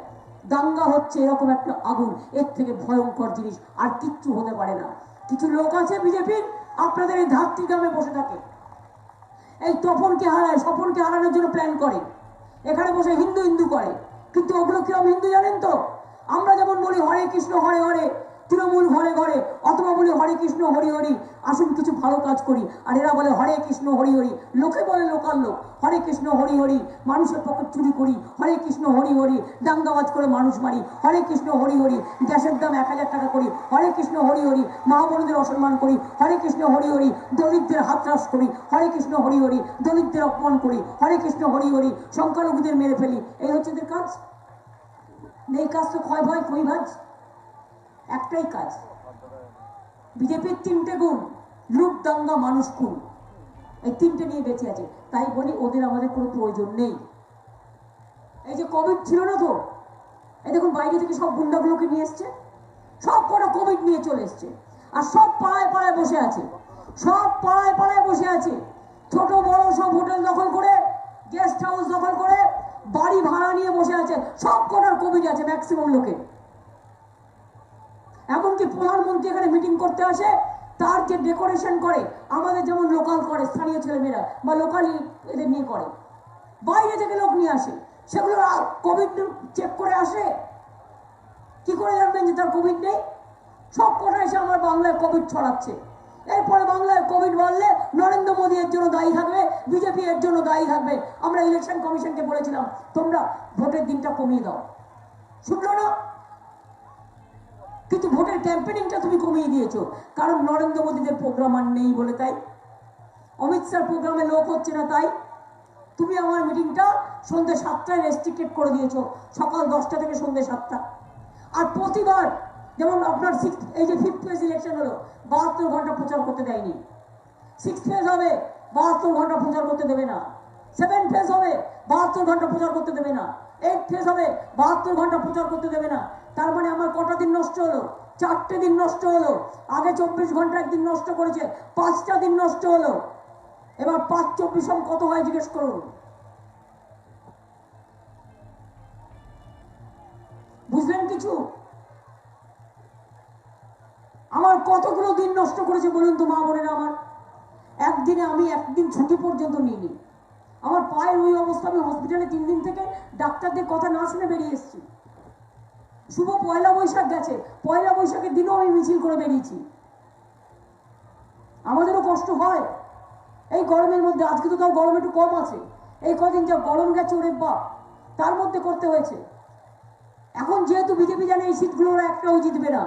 দাঙ্গা হচ্ছে এরকম একটা আগুন, এর থেকে ভয়ঙ্কর জিনিস আর কিচ্ছু হতে পারে না। কিছু লোক আছে বিজেপির আপনাদের এই ধাত্রী গ্রামে বসে থাকে, এই তপনকে হারায়, স্বপনকে হারানোর জন্য প্ল্যান করে, এখানে বসে হিন্দু হিন্দু করে। কিন্তু ওগুলো কিরকম হিন্দু জানেন তো? আমরা যেমন বলি হরে কৃষ্ণ হরে হরে, তৃণমূল ঘরে ঘরে, অথবা বলি হরে কৃষ্ণ হরি হরি, আসুন কিছু ভালো কাজ করি। আর এরা বলে হরে কৃষ্ণ হরি হরি, লোকে বলে লোকাল লোক হরে কৃষ্ণ হরি হরি, মানুষের পকেট চুরি করি, হরে কৃষ্ণ হরি হরি, দাঙ্গাবাজ করে মানুষ মারি, হরে কৃষ্ণ হরি হরি, গ্যাসের দাম 1000 টাকা করি, হরে কৃষ্ণ হরি হরি, মা বোনদের অসম্মান করি, হরে কৃষ্ণ হরি হরি, দরিদ্রের হাতরাস করি, হরে কৃষ্ণ হরি হরি, দরিদ্রের অপমান করি, হরে কৃষ্ণ হরি হরি, সংখ্যালঘুদের মেরে ফেলি। এই হচ্ছে এদের কাজ। এই কাজ তো ক্ষয় ভয় কই ভাজ, একটাই কাজ। বিজেপির 3টে গুণ, লুট দাঙ্গা মানুষ খুন, এই 3টে নিয়ে বেঁচে আছে। তাই বলি ওদের আমাদের কোনো প্রয়োজন নেই। এই যে কোভিড ছিল না তো, এই দেখুন বাইরে থেকে সব গুন্ডাগুলোকে নিয়ে এসছে, সব কটা কোভিড নিয়ে চলে এসছে, আর সব পাড়ায় পাড়ায় বসে আছে, সব পাড়ায় পাড়ায় বসে আছে, ছোট বড় সব হোটেল দখল করে, গেস্ট হাউস দখল করে, বাড়ি ভাড়া নিয়ে বসে আছে, সব কটার কোভিড আছে ম্যাক্সিমাম লোকের। এমনকি প্রধানমন্ত্রী এখানে মিটিং করতে আসে, তার যে ডেকোরেশন করে আমাদের যেমন লোকাল করে স্থানীয় ছেলেমেয়েরা বা লোকালি এদের নিয়ে করে, বাইরে থেকে লোক নিয়ে আসে, সেগুলো কোভিড চেক করে আসে। কি করে জানবেন যে তার কোভিড নেই? সব কটা এসে আমার বাংলায় কোভিড ছড়াচ্ছে। এরপরে বাংলায় কোভিড বাড়লে নরেন্দ্র মোদী এর জন্য দায়ী থাকবে, বিজেপি এর জন্য দায়ী থাকবে। আমরা ইলেকশন কমিশনকে বলেছিলাম তোমরা ভোটের দিনটা কমিয়ে দাও, শুনলো না। কিন্তু ভোটের ক্যাম্পেনিংটা তুমি কমিয়ে দিয়েছো, কারণ নরেন্দ্র মোদীদের প্রোগ্রাম আর নেই বলে। তাই অমিত শাহ প্রোগ্রামে লোক হচ্ছে না, তাই তুমি আমার মিটিংটা সন্ধ্যে 7টায় রেস্ট্রিক্টেড করে দিয়েছো, সকাল 10টা থেকে সন্ধ্যে 7টা। আর প্রতিবার যেমন আপনার এই যে 5th ফেজ ইলেকশন হলো, 72 ঘন্টা প্রচার করতে দেয়নি। 6th ফেজ হবে, 72 ঘন্টা প্রচার করতে দেবে না। 7th ফেজ হবে, 72 ঘন্টা প্রচার করতে দেবে না। 8th ফেজ হবে, 72 ঘন্টা প্রচার করতে দেবে না। তার মানে আমার কটা দিন নষ্ট হলো? 4টে দিন নষ্ট হলো। আগে 24 ঘন্টা একদিন নষ্ট করেছে, 5টা দিন নষ্ট হলো। এবার 5 24 কত হয় জিজ্ঞেস করুন। বুঝলেন কিছু? আমার কতগুলো দিন নষ্ট করেছে বলুন তো মা বোনেরা আমার। একদিনে আমি একদিন ছুটি পর্যন্ত নিইনি। আমার পায়ের ওই অবস্থা, আমি হসপিটালে 3 দিন থেকে ডাক্তারদের কথা না শুনে বেরিয়ে এসেছি। শুভ পয়লা বৈশাখ গেছে, পয়লা বৈশাখের দিনও আমি মিছিল করে বেরিয়েছি। আমাদেরও কষ্ট হয় এই গরমের মধ্যে। আজকে তো তাও গরম একটু কম আছে, এই কদিন যা গরম গেছে ওরে বাপ, তার মধ্যে করতে হয়েছে। এখন যেহেতু বিজেপি জানে এই সিটগুলো ওরা একটাও জিতবে না,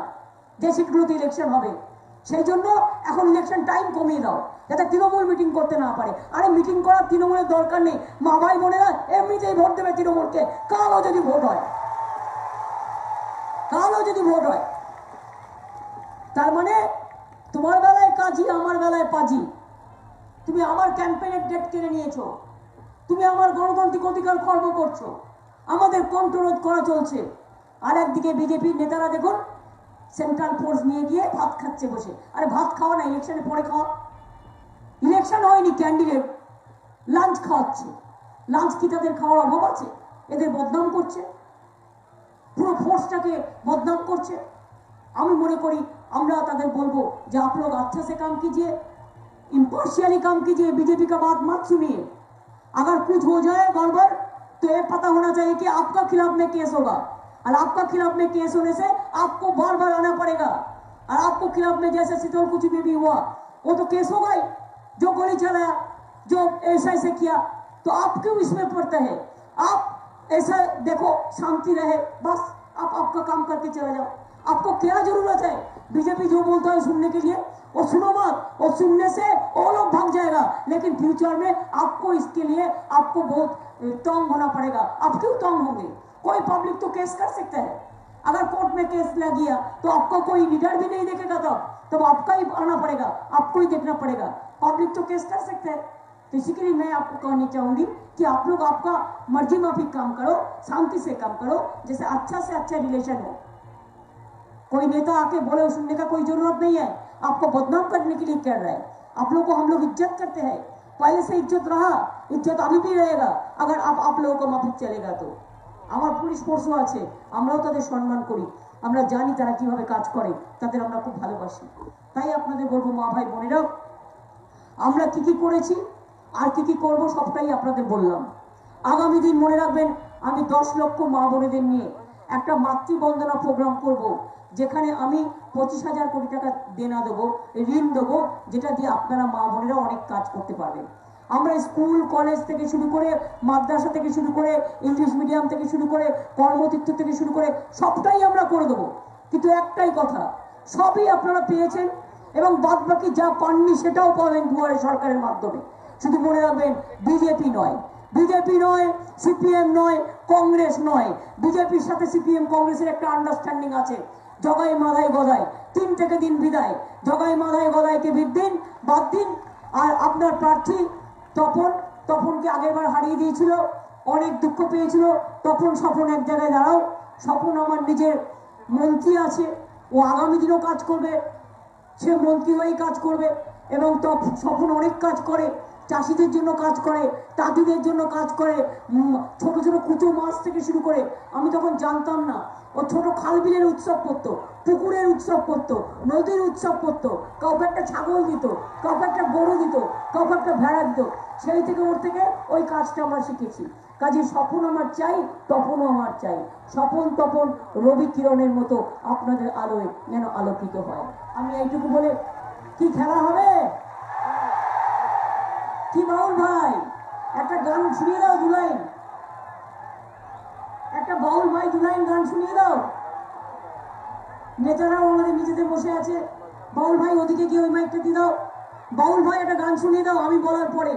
যে সিটগুলোতে ইলেকশন হবে, সেই জন্য এখন ইলেকশন টাইম কমিয়ে দাও, যাতে তৃণমূল মিটিং করতে না পারে। আরে মিটিং করার তৃণমূলের দরকার নেই, মা ভাই বোনেরা এমনিতেই ভোট দেবে তৃণমূলকে। কালও যদি ভোট হয়, কালও যদি ভোট হয়, তার মানে তোমার বেলায় কাজী, আমার বেলায় পাজি। তুমি আমার ক্যাম্পেইনের ডেট কেড়ে নিয়েছো, তুমি আমার গণতান্ত্রিক অধিকার খর্ব করছো, আমাদের কণ্ঠরোধ করা চলছে। আর একদিকে বিজেপির নেতারা দেখুন সেন্ট্রাল ফোর্স নিয়ে গিয়ে ভাত খাচ্ছে বসে। আরে ভাত খাওয়া না, ইলেকশনের পরে খাওয়া। ইলেকশন হয়নি, ক্যান্ডিডেট লাঞ্চ খাওয়াচ্ছে। লাঞ্চ কি তাদের খাওয়ার অভাব আছে? এদের বদনাম করছে, পুরো ফোর্সটাকে বদনাম করছে। আমি মনে করি আমরা তাদের বলবো যে आप लोग अच्छे से काम कीजिए, इम्पार्शियली काम कीजिए, बीजेपी का बात मत सुनिए। अगर कुछ हो जाए गड़बड़ तो ये पता होना चाहिए कि आपका खिलाफ में केस होगा, और आपका खिलाफ में केस होने से आपको बार बार आना पड़ेगा। और आपको खिलाफ में जैसे शीतल कुछ भी हुआ, वो तो केस होगा ही। जो गोली चलाया, जो ऐसा ऐसे किया, तो आप क्यों इसमें पड़ते हैं? आप ऐसा देखो, शांति रहे, बस आप आपका काम करके चला जाओ। आपको क्या जरूरत है बीजेपी जो बोलता है सुनने के लिए? वो सुनो मत, वो सुनने से वो लोग भाग जाएगा। लेकिन फ्यूचर में आपको इसके लिए आपको बहुत तंग होना पड़ेगा। आप क्यों तंग होंगे? कोई पब्लिक तो केस कर सकता है। अगर कोर्ट में केस लग गया तो आपको कोई लीडर भी नहीं देखेगा, तब आपका ही आना पड़ेगा, आपको ही देखना पड़ेगा। पब्लिक तो केस कर सकते हैं। तो इसी के लिए मैं आपको कहना चाहूंगी कि आप लोग आपका मर्जी माफिक काम करो, शांति से काम करो, जैसे अच्छा से अच्छा रिलेशन हो। कोई नेता आके बोले सुनने का कोई जरूरत नहीं है, आपको बदनाम करने के लिए कर रहा है। आप लोग को हम लोग इज्जत करते हैं, पहले से इज्जत रहा, इज्जत अभी भी रहेगा अगर आप लोगों को माफिक चलेगा। तो আমার পুলিশ ফোর্সও আছে, আমরাও তাদের সম্মান করি, আমরা জানি তারা কিভাবে কাজ করে, তাদের আমরা খুব ভালোবাসি। তাই আপনাদের বলবো মা ভাই বোনেরা, আমরা কি কি করেছি আর কি কি করবো সবটাই আপনাদের বললাম। আগামী দিন মনে রাখবেন, আমি 10 লক্ষ মা বোনেদের নিয়ে একটা মাতৃবন্দনা প্রোগ্রাম করব, যেখানে আমি 25,000 কোটি টাকা দেনা দেবো, ঋণ দেবো, যেটা দিয়ে আপনারা মা বোনেরা অনেক কাজ করতে পারবেন। আমরা স্কুল কলেজ থেকে শুরু করে, মাদ্রাসা থেকে শুরু করে, ইংলিশ মিডিয়াম থেকে শুরু করে, কর্মতীর্থ থেকে শুরু করে সবটাই আমরা করে দেবো। কিন্তু একটাই কথা, সবই আপনারা পেয়েছেন এবং বাদ বাকি যা পাননি সেটাও পাবেন দুয়ারে সরকারের মাধ্যমে। শুধু মনে রাখবেন, বিজেপি নয়, বিজেপি নয়, সিপিএম নয়, কংগ্রেস নয়। বিজেপির সাথে সিপিএম কংগ্রেসের একটা আন্ডারস্ট্যান্ডিং আছে, জগাই মাধাই গদাই, 3 থেকে দিন বিদায়। জগাই মাধাই গদাইকে দিন, বাদ দিন। আর আপনার প্রার্থী তপনকে আগেরবার হারিয়ে দিয়েছিল, অনেক দুঃখ পেয়েছিল। স্বপন এক জায়গায় দাঁড়াও। স্বপন আমার নিজের মন্ত্রী আছে, ও আগামী দিনও কাজ করবে, সে মন্ত্রী হয়েই কাজ করবে। এবং স্বপন অনেক কাজ করে, চাষিদের জন্য কাজ করে, তাঁতিদের জন্য কাজ করে, ছোট ছোট কুচো মাছ থেকে শুরু করে। আমি তখন জানতাম না, ও ছোট খালবিলের উৎসব করতো, পুকুরের উৎসব করতো, নদীর উৎসব করতো। কাউকে একটা ছাগল দিত, কাউকে একটা গরু দিত, কাউকে একটা ভেড়া দিত। সেই থেকে ওর থেকে ওই কাজটা আমরা শিখেছি। কাজে স্বপন আমার চাই, তপনও আমার চাই। স্বপন তপন রবি কিরণের মতো আপনাদের আলোয় যেন আলোকিত হয়। আমি এইটুকু বলে, কি খেলা হবে? কি বাউল ভাই, একটা গান শুনিয়ে দাও, 2 লাইন। একটা বাউল ভাই 2 লাইন গান শুনিয়ে দাও। নেতারাও আমাদের নিজেদের বসে আছে। বাউল ভাই ওদিকে গিয়ে ওই মাইকটা দিয়ে দাও। বাউল ভাই একটা গান শুনিয়ে দাও আমি বলার পরে।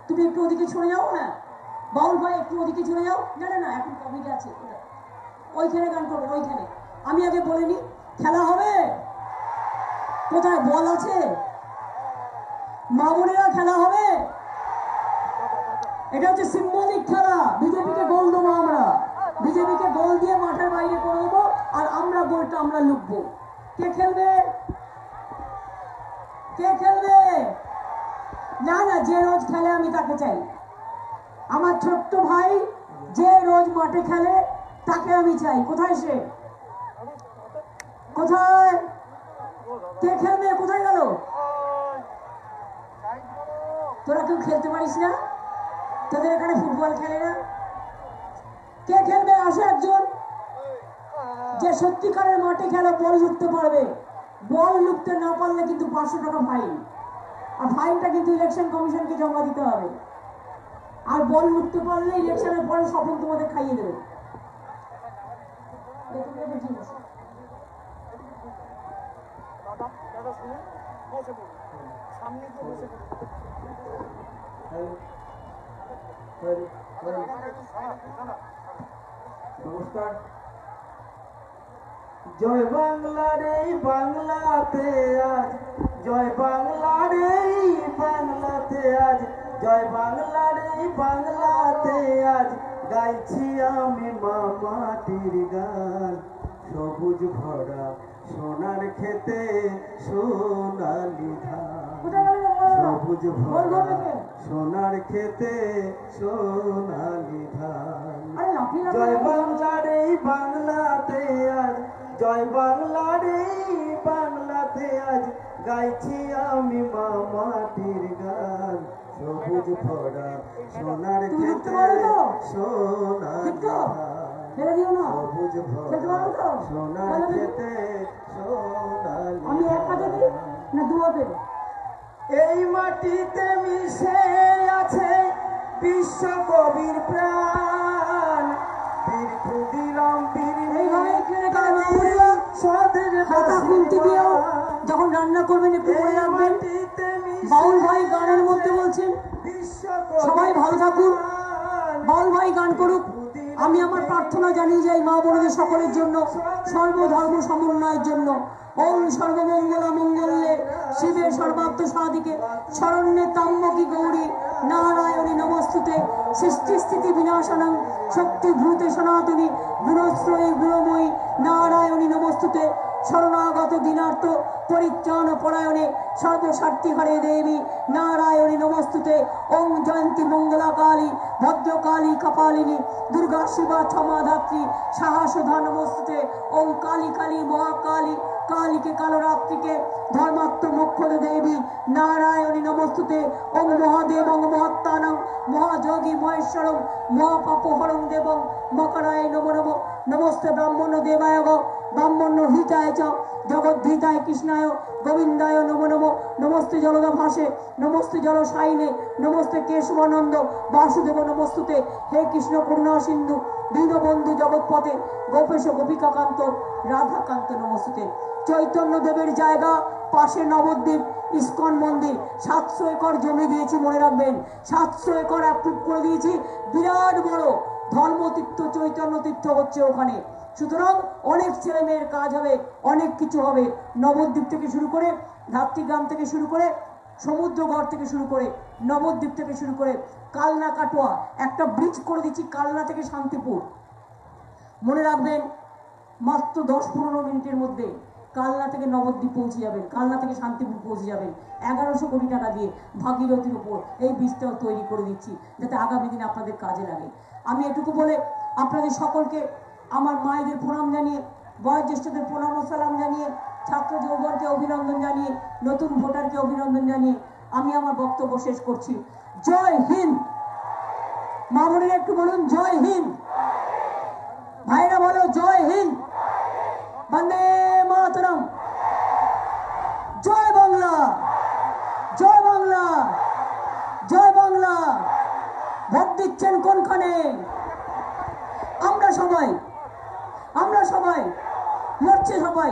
তুমি একটু ওদিকে চলে যাও না, বাউল ভাই একটু ওদিকে চলে যাও। না না না, এখন কমিট আছে, ওইখানে গান করবে, ওইখানে। আমি আগে বলিনি, খেলা হবে। কোথায় বল আছে? মা বোনেরা খেলা হবে। এটা হচ্ছে সিম্বলিক খেলা। বিজেপিকে গোল দেবো আমরা, বিজেপিকে গোল দিয়ে মাঠের বাইরে করে দেবো, আর আমরা গোলটা আমরা লুকবো। কে খেলবে? কে খেলবে? না না, যে রোজ খেলে আমি তাকে চাই। আমার ছোট্ট ভাই যে রোজ মাঠে খেলে তাকে আমি চাই। কোথায় সে? কোথায়? কে খেলবে? কোথায় গেল? তোরা কেউ খেলতে পারিস না? তোদের এখানে ফুটবল খেলে না? কে খেলবে? আসো একজন যে সত্যিকারের মাঠে খেলে বল লুটতে পারবে। বল লুটতে না পারলে কিন্তু 500 টাকা ফাইন, আর ফাইনটা কিন্তু ইলেকশন কমিশনকে জমা দিতে হবে। আর বল লুটতে পারলে ইলেকশনের পরে স্বপন তোমাদের খাইয়ে দেবে। নমস্কার। জয় বাংলার এই বাংলাতে আজ, জয় বাংলার এই বাংলাতে আজ, জয় বাংলার এই বাংলাতে আজ গাইছি আমি মা মাটির গান। সবুজ ভরা সোনার খেতে সোনালি ধান, সবুজ ভরা সোনার খেতে সোনালি ধান। জয় বাংলার এই বাংলাতে আজ, জয় বাংলার এই বাংলাতে আজ গাইছি আমি মা মাটির গান। সবুজ ভরা সোনার খেতে সোনালি ধান, সবুজ ভরা সোনার খেতে সোনালি ধান। এই মাটিতে মিশে আছে বিশ্বকবির প্রাণ, বীর ক্ষুদিরাম বীর যখন রান্না করবেন একটু মনে রাখবেন, বাউল ভাই গানের মধ্যে বলছেন সবাই ভালো থাকুন, বাউল ভাই গান করুক। আমি আমার প্রার্থনা জানিয়ে যাই মা বোনদের সকলের জন্য, সর্বধর্ম সমন্বয়ের জন্য। ওম সর্বমঙ্গলা মঙ্গলে শিবে সর্বার্থ সাধিকে শরণ্যে ত্র্যম্বকে গৌরী নারায়ণী নমস্তুতে। সৃষ্টি স্থিতি বিনাশনং শক্তি ভূতে সনাতনী গুণশ্রয়ী গুণময়ী নারায়ণী নমস্তুতে। শরণাগত দিনার্থ পরিত্রাণ পরায়ণে সর্বস্বার্থী হরে দেবী নারায়ণী নমস্তুতে। ওং জয়ন্তী মঙ্গলা কালী ভদ্রকালী কপালিনী দুর্গা শিবা ক্ষমাধাত্রী সাহসধা নমস্তুতে। ওং কালী কালী মহাকালী কালীকে কালরাত্রিকে ধর্মাত্ম মোক্ষদ দেবী নারায়ণী নমস্তুতে। ওং মহাদেব ওং মহাত্মানং মহাযোগী মহেশ্বরং মহাপাপহরং দেবং মকরায় নমো নমো। নমস্তে ব্রাহ্মণ দেবায় গো ব্রাহ্মণ্য হিতায় চ জগদ্ধিতায় কৃষ্ণায় গোবিন্দায় নমো নমো। নমস্তে জলদা ভাসে নমস্তে জলসায়িনে নমস্তে কেশবানন্দ বাসুদেব নমস্তুতে। হে কৃষ্ণ করুণা সিন্ধু দীনবন্ধু জগৎপথে গোপেশ গোপিকাকান্ত রাধাকান্ত নমস্তুতে। চৈতন্য দেবের জায়গা পাশে নবদ্বীপ ইস্কন মন্দির। 700 একর জমি দিয়েছি, মনে রাখবেন 700 একর অ্যাপ্রুভ করে দিয়েছি। বিরাট বড় ধর্মতীর্থ চৈতন্য তীর্থ হচ্ছে ওখানে। সুতরাং অনেক ছেলে মেয়ের কাজ হবে, অনেক কিছু হবে। নবদ্বীপ থেকে শুরু করে ধাত্রীগ্রাম থেকে শুরু করে সমুদ্রগড় থেকে শুরু করে নবদ্বীপ থেকে শুরু করে কালনা কাটোয়া একটা ব্রিজ করে দিচ্ছি কালনা থেকে শান্তিপুর। মনে রাখবেন মাত্র 10-15 মিনিটের মধ্যে কালনা থেকে নবদ্বীপ পৌঁছে যাবেন, কালনা থেকে শান্তিপুর পৌঁছে যাবেন। 1100 কোটি টাকা দিয়ে ভাগীরথীর উপর এই ব্রিজটাও তৈরি করে দিচ্ছি, যাতে আগামী দিনে আপনাদের কাজে লাগে। আমি এটুকু বলে আপনাদের সকলকে আমার মায়েদের প্রণাম জানিয়ে, বয়োজ্যেষ্ঠদের প্রণাম ও সালাম জানিয়ে, ছাত্র যৌবনকে অভিনন্দন জানিয়ে, নতুন ভোটারকে অভিনন্দন জানিয়ে আমি আমার বক্তব্য শেষ করছি। জয় হিন্দ। মা বোনেরা একটু বলুন জয় হিন্দ। ভাইরা বলো জয় হিন্দ। বন্দে মাতরম। জয় বাংলা, জয় বাংলা, জয় বাংলা। ভোট দিচ্ছেন কোনখানে? আমরা সবাই লড়ছে, সবাই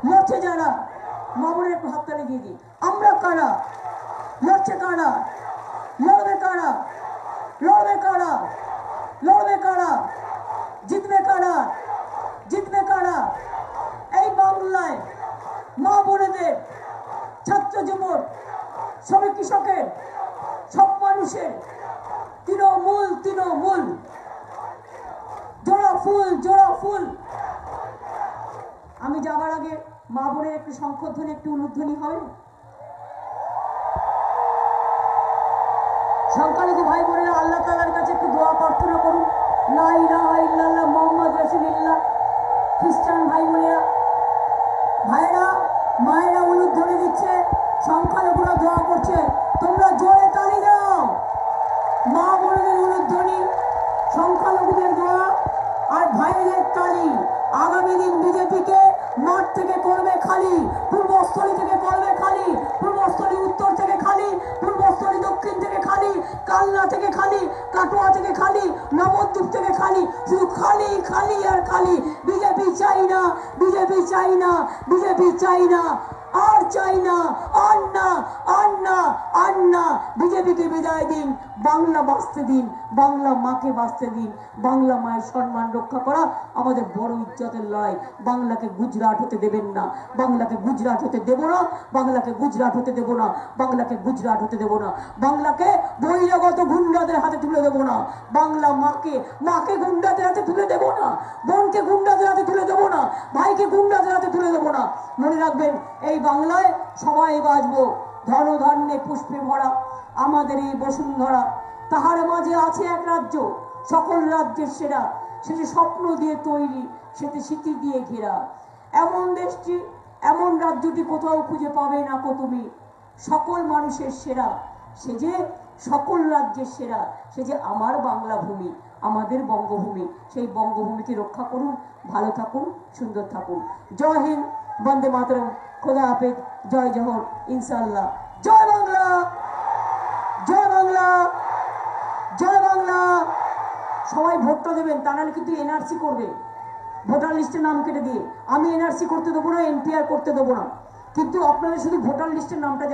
লড়ছে যারা। মা বোনের একটু হাততালি দিয়ে দিই। আমরা কারা? লড়ছে কারা? লড়বে কারা? লড়বে কারা? লড়বে কারা? জিতবে কারা? জিতবে কারা? এই বাংলায় মা বোনেদের, ছাত্র যুবক, শ্রমিক কৃষকের, সব মানুষের তৃণমূল, তৃণমূল, জোড়া ফুল, জোড়া ফুল। আমি যাবার আগে মা বোনের একটু শঙ্খধ্বনি, একটু উলুধ্বনি হবে। সংখ্যালঘু ভাই বোনেরা আল্লাহ তাআলার কাছে একটু দোয়া প্রার্থনা করুন। লা ইলাহা ইল্লাল্লাহ মুহাম্মদ রাসূলুল্লাহ। খ্রিস্টান ভাই বোনেরা, ভাইরা মায়েরা উলুধ্বনি দিচ্ছে, সংখ্যালঘুরা দোয়া করছে। তোমরা জোরে তালি দাও। মা বোনদের উলুধ্বনি, সংখ্যালঘুদের দোয়া আর ভাইদের তালি। আগামী দিন বিজেপিকে মাঠ থেকে করবে খালি, পূর্বস্থলী থেকে করবে খালি, পূর্বস্থলী উত্তর থেকে খালি, পূর্বস্থলী দক্ষিণ থেকে খালি, কালনা থেকে খালি, কাটোয়া থেকে খালি, নবদ্বীপ থেকে খালি। শুধু খালি, খালি আর খালি। বিজেপি চাই না, বিজেপি চাই না, বিজেপি চাই না, আর চাই না, আর না, আর না, আর না। বিজেপিকে বিদায় দিন, বাংলা বাঁচতে দিন, বাংলা মাকে বাঁচতে দিন। বাংলা মায়ের সম্মান রক্ষা করা আমাদের বড় ইজ্জতের লড়াই। বাংলাকে গুজরাট হতে দেবেন না, বাংলাকে গুজরাট হতে দেব না, বাংলাকে গুজরাট হতে দেব না, বাংলাকে গুজরাট হতে দেব না। বাংলাকে বহিরাগত গুন্ডাদের হাতে তুলে দেব না। বাংলা মাকে গুন্ডাদের হাতে তুলে দেব না, বোনকে গুন্ডাদের হাতে তুলে দেব না, ভাইকে গুন্ডাদের হাতে তুলে দেব না। মনে রাখবেন এই বাংলায় সবাই বাঁচবো। ধনধান্যে পুষ্পে ভরা আমাদের এই বসুন্ধরা। তাহার মাঝে আছে এক রাজ্য সকল রাজ্যের সেরা, সেটি স্বপ্ন দিয়ে তৈরি, সেটি স্মৃতি দিয়ে ঘেরা। এমন দেশটি, এমন রাজ্যটি কোথাও খুঁজে পাবে না কো তুমি। সকল মানুষের সেরা, সে যে সকল রাজ্যের সেরা, সে যে আমার বাংলা ভূমি, আমাদের বঙ্গভূমি। সেই বঙ্গভূমিকে রক্ষা করুন। ভালো থাকুন, সুন্দর থাকুন। জয় হিন্দ, বন্দে মাতরম, খোদা হাফেজ, জয় জোহর, ইনশাআল্লাহ। জয় বাংলা, জয় বাংলা, জয় বাংলা। সবাই ভোটটা দেবেন, তা নাহলে কিন্তু এনআরসি করবে, ভোটার লিস্টে নাম কেটে দিয়ে। আমি এনআরসি করতে দেবো না, এনপিআর করতে দেবো না, কিন্তু আপনাদের শুধু ভোটার লিস্টের নামটা